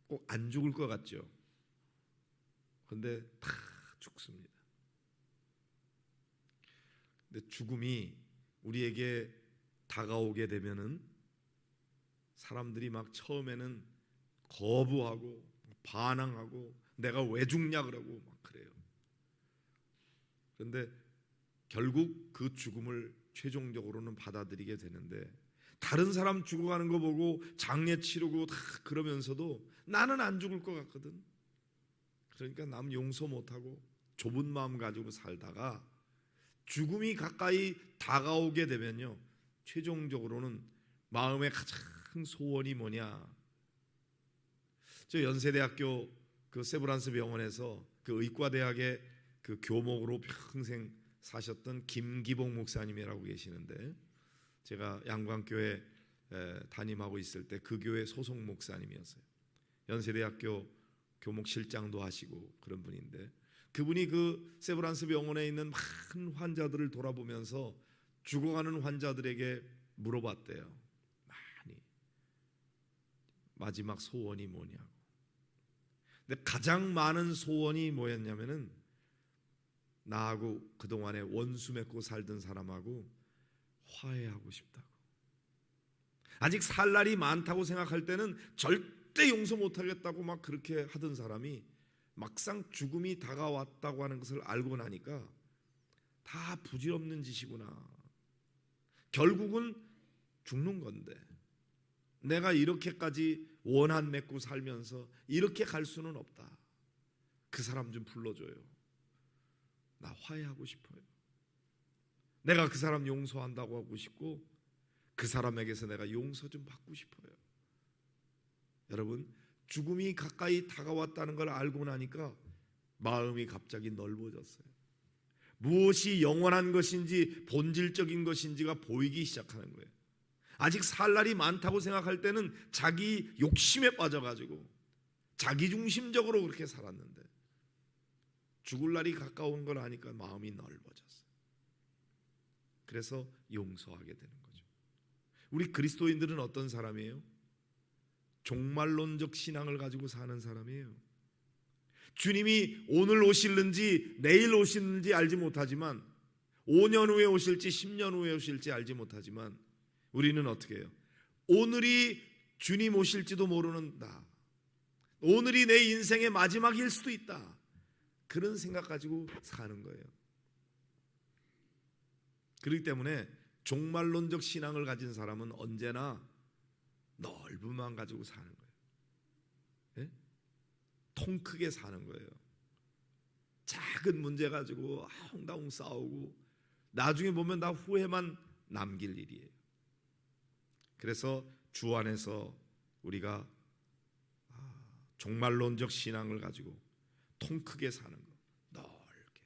Speaker 1: 꼭 안 죽을 것 같죠? 그런데 다 죽습니다. 근데 죽음이 우리에게 다가오게 되면은 사람들이 막 처음에는 거부하고 반항하고 내가 왜 죽냐 그러고 막 그래요. 그런데 결국 그 죽음을 최종적으로는 받아들이게 되는데, 다른 사람 죽어가는 거 보고 장례 치르고 다 그러면서도 나는 안 죽을 것 같거든. 그러니까 남 용서 못하고 좁은 마음 가지고 살다가 죽음이 가까이 다가오게 되면요, 최종적으로는 마음의 가장 소원이 뭐냐. 저 연세대학교 그 세브란스 병원에서 그 의과대학의 그 교목으로 평생 사셨던 김기복 목사님이라고 계시는데, 제가 양광교회 담임하고 있을 때 그 교회 소속 목사님이었어요. 연세대학교 교목 실장도 하시고 그런 분인데, 그분이 그 세브란스 병원에 있는 많은 환자들을 돌아보면서 죽어가는 환자들에게 물어봤대요. 많이. 마지막 소원이 뭐냐고. 근데 가장 많은 소원이 뭐였냐면은, 나하고 그동안에 원수 맺고 살던 사람하고 화해하고 싶다고. 아직 살 날이 많다고 생각할 때는 절대 용서 못하겠다고 막 그렇게 하던 사람이 막상 죽음이 다가왔다고 하는 것을 알고 나니까 다 부질없는 짓이구나. 결국은 죽는 건데 내가 이렇게까지 원한 맺고 살면서 이렇게 갈 수는 없다. 그 사람 좀 불러줘요. 나 화해하고 싶어요. 내가 그 사람 용서한다고 하고 싶고 그 사람에게서 내가 용서 좀 받고 싶어요. 여러분, 죽음이 가까이 다가왔다는 걸 알고 나니까 마음이 갑자기 넓어졌어요. 무엇이 영원한 것인지 본질적인 것인지가 보이기 시작하는 거예요. 아직 살 날이 많다고 생각할 때는 자기 욕심에 빠져가지고 자기중심적으로 그렇게 살았는데, 죽을 날이 가까운 걸 아니까 마음이 넓어졌어요. 그래서 용서하게 되는 거죠. 우리 그리스도인들은 어떤 사람이에요? 종말론적 신앙을 가지고 사는 사람이에요. 주님이 오늘 오실는지 내일 오실는지 알지 못하지만, 5년 후에 오실지 10년 후에 오실지 알지 못하지만, 우리는 어떻게 해요? 오늘이 주님 오실지도 모르는 나, 오늘이 내 인생의 마지막일 수도 있다, 그런 생각 가지고 사는 거예요. 그렇기 때문에 종말론적 신앙을 가진 사람은 언제나 넓은 마음 가지고 사는 거예요. 네? 통 크게 사는 거예요. 작은 문제 가지고 아웅다웅 싸우고 나중에 보면 다 후회만 남길 일이에요. 그래서 주 안에서 우리가 종말론적 신앙을 가지고 통 크게 사는 거, 넓게.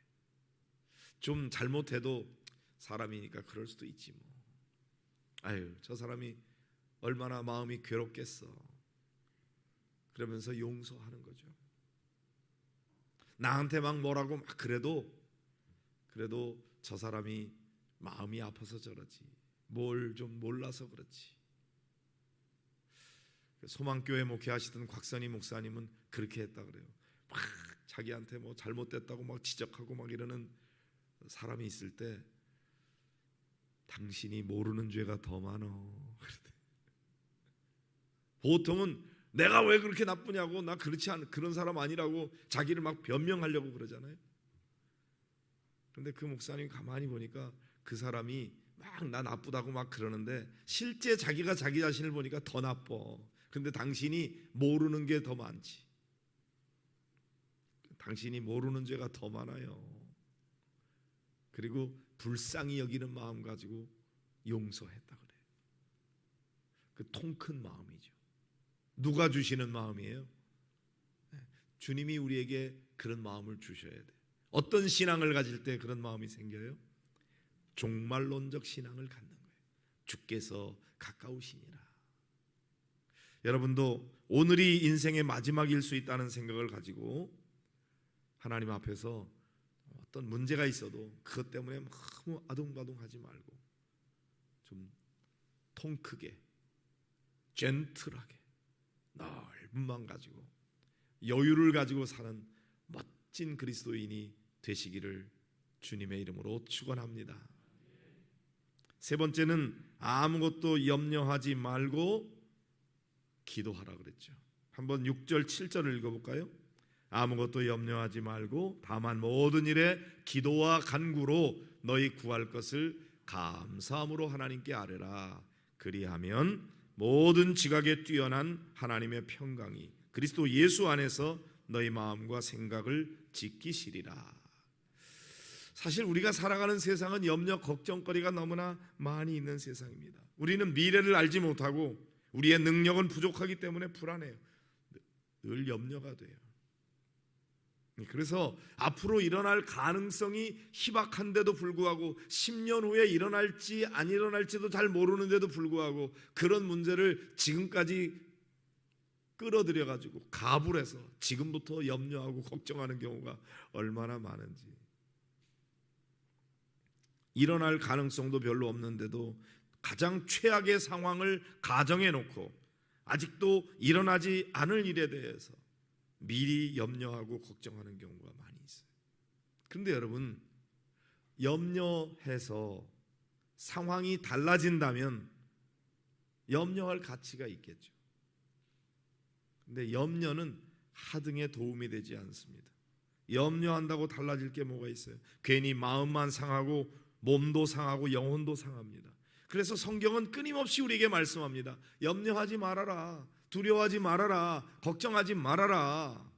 Speaker 1: 좀 잘못해도 사람이니까 그럴 수도 있지 뭐. 아유, 저 사람이 얼마나 마음이 괴롭겠어. 그러면서 용서하는 거죠. 나한테 막 뭐라고 막 그래도 저 사람이 마음이 아파서 저러지, 뭘 좀 몰라서 그렇지. 소망교회 목회하시던 곽선희 목사님은 그렇게 했다 그래요. 막 자기한테 뭐 잘못됐다고 막 지적하고 막 이러는 사람이 있을 때, 당신이 모르는 죄가 더 많어. 보통은 내가 왜 그렇게 나쁘냐고, 나 그렇지 않은 그런 사람 아니라고 자기를 막 변명하려고 그러잖아요. 그런데 그 목사님이 가만히 보니까 그 사람이 막 나 나쁘다고 막 그러는데 실제 자기가 자기 자신을 보니까 더 나빠. 그런데 당신이 모르는 게 더 많지. 당신이 모르는 죄가 더 많아요. 그리고 불쌍히 여기는 마음 가지고 용서했다 그래요. 그 통 큰 마음이죠. 누가 주시는 마음이에요? 주님이 우리에게 그런 마음을 주셔야 돼요. 어떤 신앙을 가질 때 그런 마음이 생겨요? 종말론적 신앙을 갖는 거예요. 주께서 가까우시니라. 여러분도 오늘이 인생의 마지막일 수 있다는 생각을 가지고 하나님 앞에서 어떤 문제가 있어도 그것 때문에 너무 아둥바둥하지 말고 좀 통 크게, 젠틀하게, 넓은 마음 가지고 여유를 가지고 사는 멋진 그리스도인이 되시기를 주님의 이름으로 축원합니다. 세 번째는 아무것도 염려하지 말고 기도하라 그랬죠. 한번 6절 7절을 읽어볼까요? 아무것도 염려하지 말고 다만 모든 일에 기도와 간구로 너희 구할 것을 감사함으로 하나님께 아뢰라. 그리하면 모든 지각에 뛰어난 하나님의 평강이 그리스도 예수 안에서 너희 마음과 생각을 지키시리라. 사실 우리가 살아가는 세상은 염려, 걱정거리가 너무나 많이 있는 세상입니다. 우리는 미래를 알지 못하고 우리의 능력은 부족하기 때문에 불안해요. 늘 염려가 돼요. 그래서 앞으로 일어날 가능성이 희박한데도 불구하고 10년 후에 일어날지 안 일어날지도 잘 모르는데도 불구하고 그런 문제를 지금까지 끌어들여 가지고 가불해서 지금부터 염려하고 걱정하는 경우가 얼마나 많은지. 일어날 가능성도 별로 없는데도 가장 최악의 상황을 가정해 놓고 아직도 일어나지 않을 일에 대해서 미리 염려하고 걱정하는 경우가 많이 있어요. 그런데 여러분, 염려해서 상황이 달라진다면 염려할 가치가 있겠죠. 근데 염려는 하등에 도움이 되지 않습니다. 염려한다고 달라질 게 뭐가 있어요? 괜히 마음만 상하고 몸도 상하고 영혼도 상합니다. 그래서 성경은 끊임없이 우리에게 말씀합니다. 염려하지 말아라. 두려워하지 말아라. 걱정하지 말아라.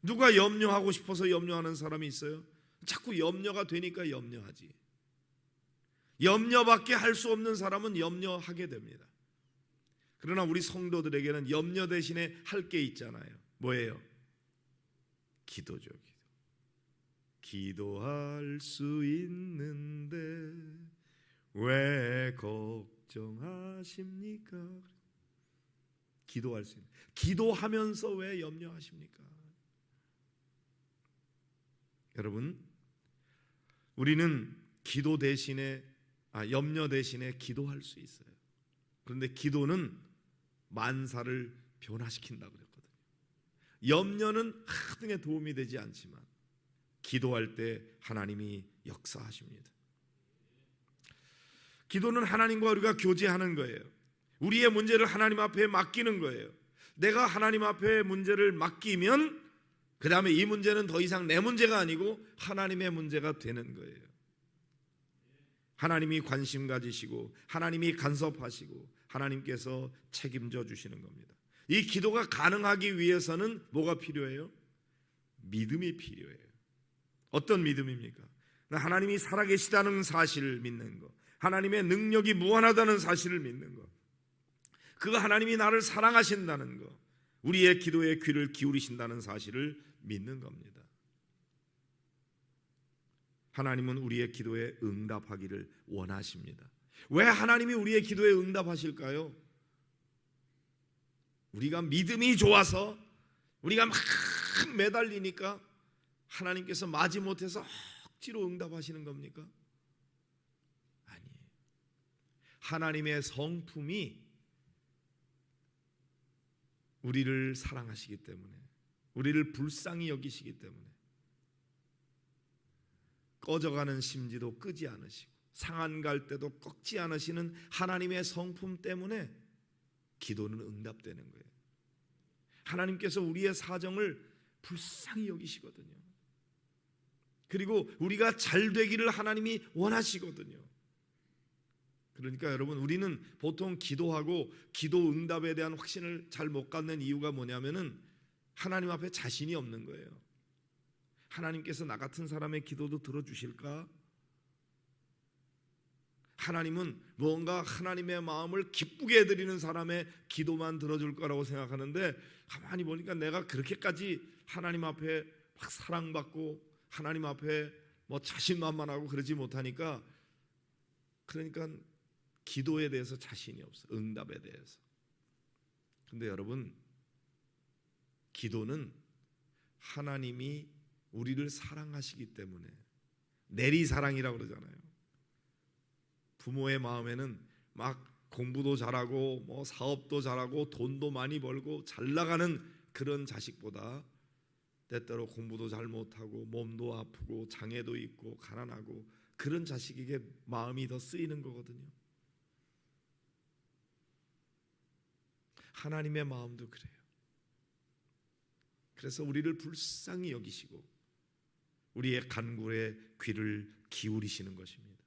Speaker 1: 누가 염려하고 싶어서 염려하는 사람이 있어요? 자꾸 염려가 되니까 염려하지. 염려밖에 할 수 없는 사람은 염려하게 됩니다. 그러나 우리 성도들에게는 염려 대신에 할 게 있잖아요. 뭐예요? 기도죠. 기도할 수 있는데 왜 걱정하십니까? 기도할 수 있는. 기도하면서 왜 염려하십니까? 여러분, 우리는 기도 대신에 염려 대신에 기도할 수 있어요. 그런데 기도는 만사를 변화시킨다고 그랬거든요. 염려는 하등에 도움이 되지 않지만 기도할 때 하나님이 역사하십니다. 기도는 하나님과 우리가 교제하는 거예요. 우리의 문제를 하나님 앞에 맡기는 거예요. 내가 하나님 앞에 문제를 맡기면 그 다음에 이 문제는 더 이상 내 문제가 아니고 하나님의 문제가 되는 거예요. 하나님이 관심 가지시고 하나님이 간섭하시고 하나님께서 책임져 주시는 겁니다. 이 기도가 가능하기 위해서는 뭐가 필요해요? 믿음이 필요해요. 어떤 믿음입니까? 하나님이 살아계시다는 사실을 믿는 것, 하나님의 능력이 무한하다는 사실을 믿는 것, 그 하나님이 나를 사랑하신다는 것, 우리의 기도에 귀를 기울이신다는 사실을 믿는 겁니다. 하나님은 우리의 기도에 응답하기를 원하십니다. 왜 하나님이 우리의 기도에 응답하실까요? 우리가 믿음이 좋아서 우리가 막 매달리니까 하나님께서 마지못해서 억지로 응답하시는 겁니까? 아니에요. 하나님의 성품이 우리를 사랑하시기 때문에, 우리를 불쌍히 여기시기 때문에 꺼져가는 심지도 끄지 않으시고 상한 갈 때도 꺾지 않으시는 하나님의 성품 때문에 기도는 응답되는 거예요. 하나님께서 우리의 사정을 불쌍히 여기시거든요. 그리고 우리가 잘 되기를 하나님이 원하시거든요. 그러니까 여러분, 우리는 보통 기도하고 기도 응답에 대한 확신을 잘 못 갖는 이유가 뭐냐면은 하나님 앞에 자신이 없는 거예요. 하나님께서 나 같은 사람의 기도도 들어주실까? 하나님은 뭔가 하나님의 마음을 기쁘게 해드리는 사람의 기도만 들어줄 거라고 생각하는데 가만히 보니까 내가 그렇게까지 하나님 앞에 막 사랑받고 하나님 앞에 뭐 자신만만하고 그러지 못하니까, 그러니까 기도에 대해서 자신이 없어, 응답에 대해서. 근데 여러분, 기도는 하나님이 우리를 사랑하시기 때문에, 내리사랑이라고 그러잖아요. 부모의 마음에는 막 공부도 잘하고 뭐 사업도 잘하고 돈도 많이 벌고 잘 나가는 그런 자식보다 때때로 공부도 잘 못하고 몸도 아프고 장애도 있고 가난하고 그런 자식에게 마음이 더 쓰이는 거거든요. 하나님의 마음도 그래요. 그래서 우리를 불쌍히 여기시고 우리의 간구에 귀를 기울이시는 것입니다.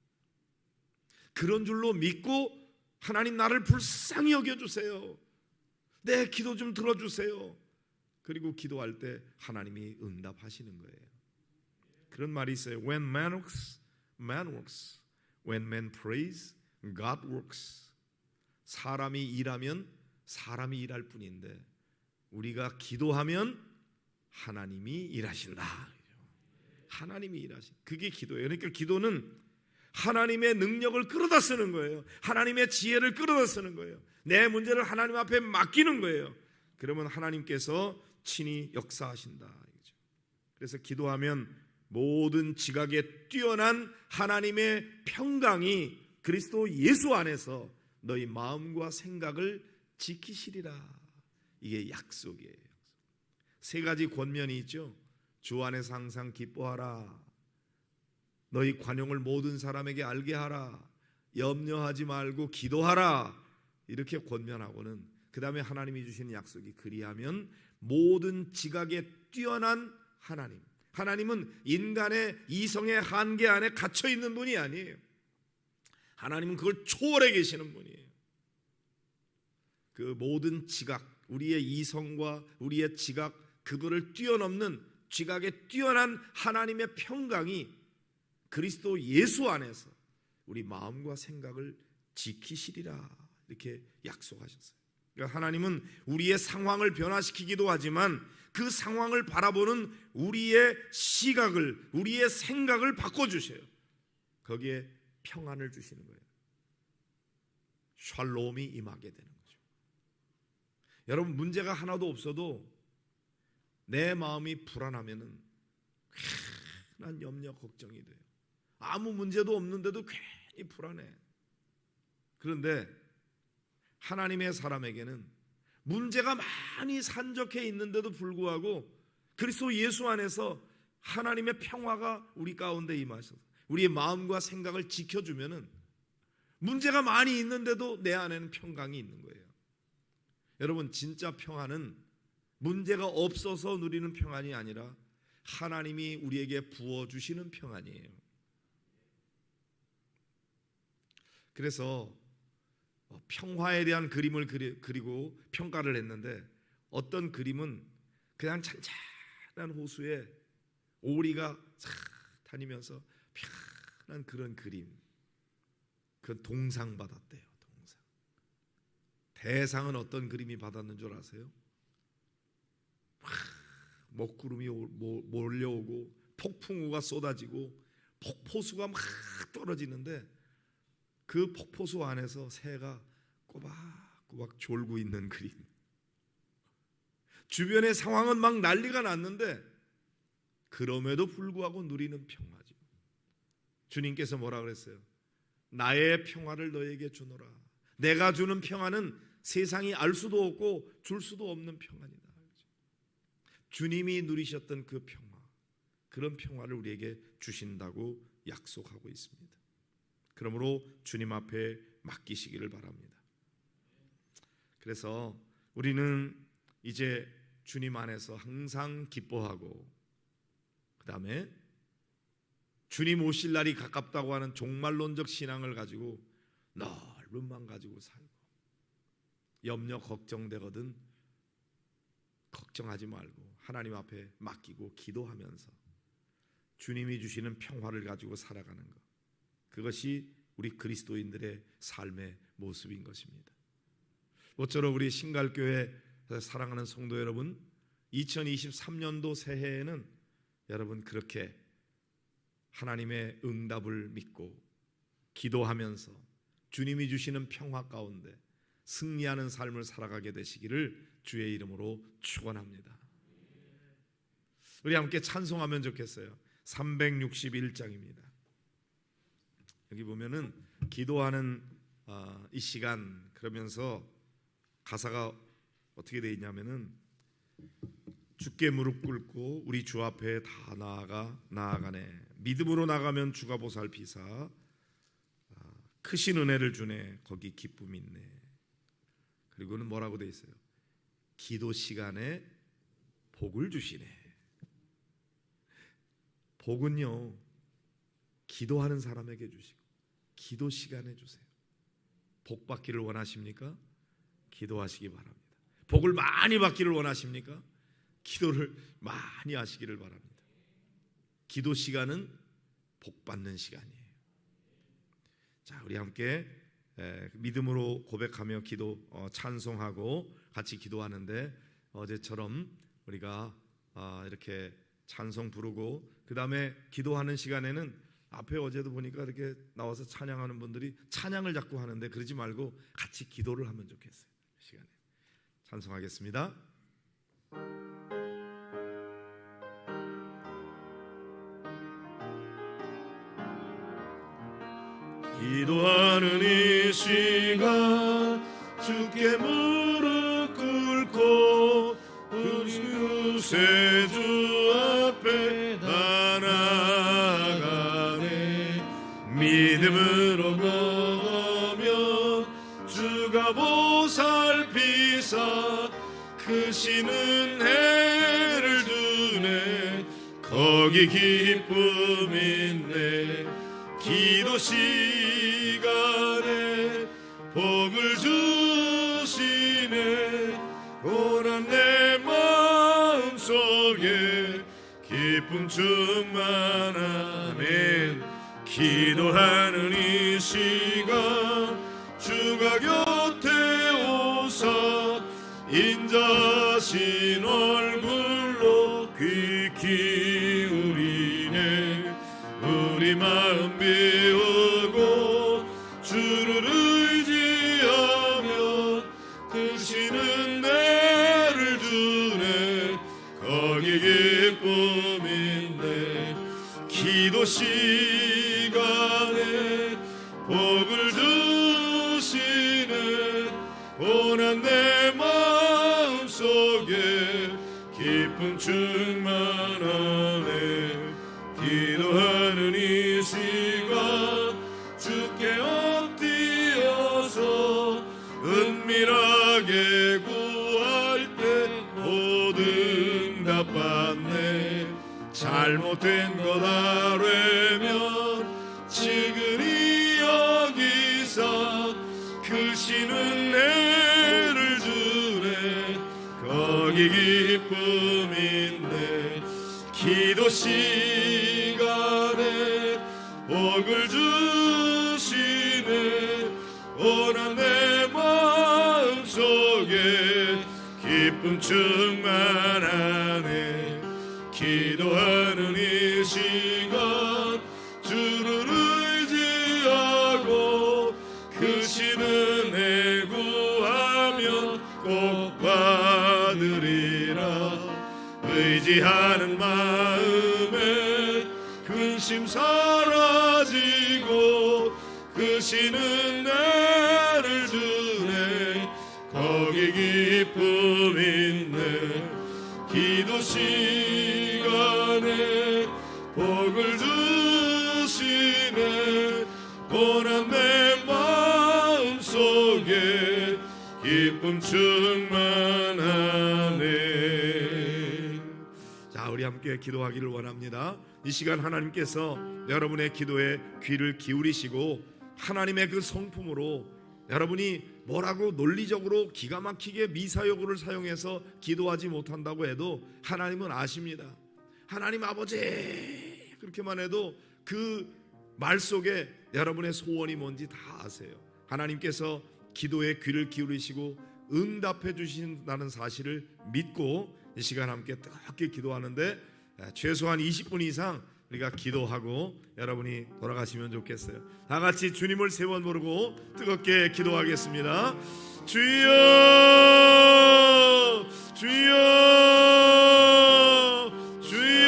Speaker 1: 그런 줄로 믿고 하나님 나를 불쌍히 여겨주세요. 내 기도 좀 들어주세요. 그리고 기도할 때 하나님이 응답하시는 거예요. 그런 말이 있어요. When man works, man works. When man prays, God works. 사람이 일하면 사람이 일할 뿐인데 우리가 기도하면 하나님이 일하신다. 하나님이 일하신 그게 기도예요. 그러니까 기도는 하나님의 능력을 끌어다 쓰는 거예요. 하나님의 지혜를 끌어다 쓰는 거예요. 내 문제를 하나님 앞에 맡기는 거예요. 그러면 하나님께서 친히 역사하신다. 그래서 기도하면 모든 지각에 뛰어난 하나님의 평강이 그리스도 예수 안에서 너희 마음과 생각을 지키시리라. 이게 약속이에요. 세 가지 권면이 있죠. 주 안에서 항상 기뻐하라. 너희 관용을 모든 사람에게 알게 하라. 염려하지 말고 기도하라. 이렇게 권면하고는 그 다음에 하나님이 주시는 약속이 그리하면 모든 지각에 뛰어난 하나님. 하나님은 인간의 이성의 한계 안에 갇혀 있는 분이 아니에요. 하나님은 그걸 초월해 계시는 분이에요. 그 모든 지각, 우리의 이성과 우리의 지각, 그거를 뛰어넘는 지각에 뛰어난 하나님의 평강이 그리스도 예수 안에서 우리 마음과 생각을 지키시리라. 이렇게 약속하셨어요. 그러니까 하나님은 우리의 상황을 변화시키기도 하지만 그 상황을 바라보는 우리의 시각을, 우리의 생각을 바꿔주셔요. 거기에 평안을 주시는 거예요. 샬롬이 임하게 되는 거죠. 여러분, 문제가 하나도 없어도 내 마음이 불안하면은 괜한 염려, 걱정이 돼요. 아무 문제도 없는데도 괜히 불안해. 그런데 하나님의 사람에게는 문제가 많이 산적해 있는데도 불구하고 그리스도 예수 안에서 하나님의 평화가 우리 가운데 임하셔서 우리의 마음과 생각을 지켜주면은 문제가 많이 있는데도 내 안에는 평강이 있는 거예요. 여러분, 진짜 평안은 문제가 없어서 누리는 평안이 아니라 하나님이 우리에게 부어주시는 평안이에요. 그래서 평화에 대한 그림을 그리고 평가를 했는데 어떤 그림은 그냥 잔잔한 호수에 오리가 싹 다니면서 편한 그런 그림, 그 동상 받았대요. 동상. 대상은 어떤 그림이 받았는 줄 아세요? 먹구름이 몰려오고 폭풍우가 쏟아지고 폭포수가 막 떨어지는데 그 폭포수 안에서 새가 꼬박꼬박 졸고 있는 그림. 주변의 상황은 막 난리가 났는데 그럼에도 불구하고 누리는 평화죠. 주님께서 뭐라 그랬어요? 나의 평화를 너에게 주노라. 내가 주는 평화는 세상이 알 수도 없고 줄 수도 없는 평안이다. 주님이 누리셨던 그 평화, 그런 평화를 우리에게 주신다고 약속하고 있습니다. 그러므로 주님 앞에 맡기시기를 바랍니다. 그래서 우리는 이제 주님 안에서 항상 기뻐하고 그 다음에 주님 오실 날이 가깝다고 하는 종말론적 신앙을 가지고 넓은 맘 가지고 살고 염려 걱정되거든 걱정하지 말고 하나님 앞에 맡기고 기도하면서 주님이 주시는 평화를 가지고 살아가는 것, 그것이 우리 그리스도인들의 삶의 모습인 것입니다. 모쪼록 우리 신갈교회 사랑하는 성도 여러분, 2023년도 새해에는 여러분 그렇게 하나님의 응답을 믿고 기도하면서 주님이 주시는 평화 가운데 승리하는 삶을 살아가게 되시기를 주의 이름으로 축원합니다. 우리 함께 찬송하면 좋겠어요. 361장입니다. 여기 보면은 기도하는 이 시간, 그러면서 가사가 어떻게 되어 있냐면은 주께 무릎 꿇고 우리 주 앞에 다 나아가네. 믿음으로 나가면 주가 보살피사 크신 은혜를 주네. 거기 기쁨이 있네. 그리고는 뭐라고 되어 있어요? 기도 시간에 복을 주시네. 복은요, 기도하는 사람에게 주시고 기도 시간에 주세요. 복 받기를 원하십니까? 기도하시기 바랍니다. 복을 많이 받기를 원하십니까? 기도를 많이 하시기를 바랍니다. 기도 시간은 복 받는 시간이에요. 자, 우리 함께 믿음으로 고백하며 기도 찬송하고 같이 기도하는데, 어제처럼 우리가 이렇게 찬송 부르고 그 다음에 기도하는 시간에는 앞에 어제도 보니까 이렇게 나와서 찬양하는 분들이 찬양을 자꾸 하는데 그러지 말고 같이 기도를 하면 좋겠어요. 그 시간에 찬송하겠습니다. 기도하는 이 시간 주께 무릎 꿇고 구세주 앞에 나아가네. 믿음으로 걸으면 주가 보살피사 크신 은혜를 주네. 거기 기쁨 있네. 기도 시간에 복을 주시네. 고난 내 마음속에 기쁨 충만하네. 기도하는 이 시간 주가 곁에 오사 인자신 얼굴로 귀 기울이네. 우리 마음 비우고 주를 의지하며 크신 은혜를 주네. 거기 기쁨 있네. 기도 시간에 복을 주시네. 고난 내 마음속에 기쁨 충만하네. 기도하는 이 시간 주께 엎드려서 은밀하게 구할 때 모든 답받네. 잘못된 것 아뢰면 지그리 여기사 크신 은혜를 주네. 거기 기쁨 있네. 기도 시간에 복을 주시네. 오늘 내 마음속에 기쁨 충만하네. 기도하는 이 시간 주를 의지하고 크신 은혜 구하면 꼭 받으리라. 의지하는 마음에 근심 사라지고 크신 은혜를 주네. 거기 기쁨 있네. 기도 시간에 복을 주시네. 고난 내 마음속에 기쁨 충만하네. 자, 우리 함께 기도하기를 원합니다. 이 시간 하나님께서 여러분의 기도에 귀를 기울이시고 하나님의 그 성품으로 여러분이 뭐라고 논리적으로 기가 막히게 미사여구를 사용해서 기도하지 못한다고 해도 하나님은 아십니다. 하나님 아버지 그렇게만 해도 그 말 속에 여러분의 소원이 뭔지 다 아세요. 하나님께서 기도에 귀를 기울이시고 응답해 주신다는 사실을 믿고 이 시간 함께 뜨겁게 기도하는데 최소한 20분 이상 우리가 기도하고 여러분이 돌아가시면 좋겠어요. 다 같이 주님을 세 번 부르고 뜨겁게 기도하겠습니다. 주여 주여 주여.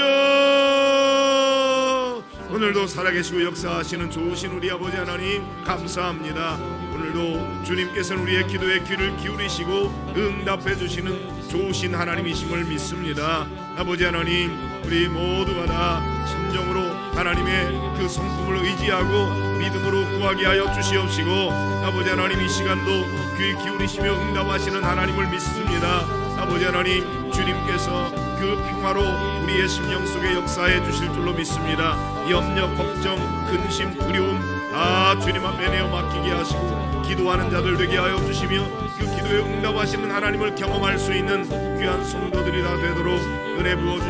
Speaker 1: 오늘도 살아계시고 역사하시는 좋으신 우리 아버지 하나님 감사합니다. 오늘도 주님께서는 우리의 기도에 귀를 기울이시고 응답해 주시는 좋으신 하나님이심을 믿습니다. 아버지 하나님, 우리 모두가 다 진정으로 하나님의 그 성품을 의지하고 믿음으로 구하게 하여 주시옵시고, 아버지 하나님, 이 시간도 귀 기울이시며 응답하시는 하나님을 믿습니다. 아버지 하나님, 주님께서 그 평화로 우리의 심령 속에 역사해 주실 줄로 믿습니다. 염려, 걱정, 근심, 두려움 다 주님 앞에 내어 맡기게 하시고 기도하는 자들 되게 하여 주시며 그 기도에 응답하시는 하나님을 경험할 수 있는 귀한 성도들이 다 되도록 은혜 부어 주시옵소서.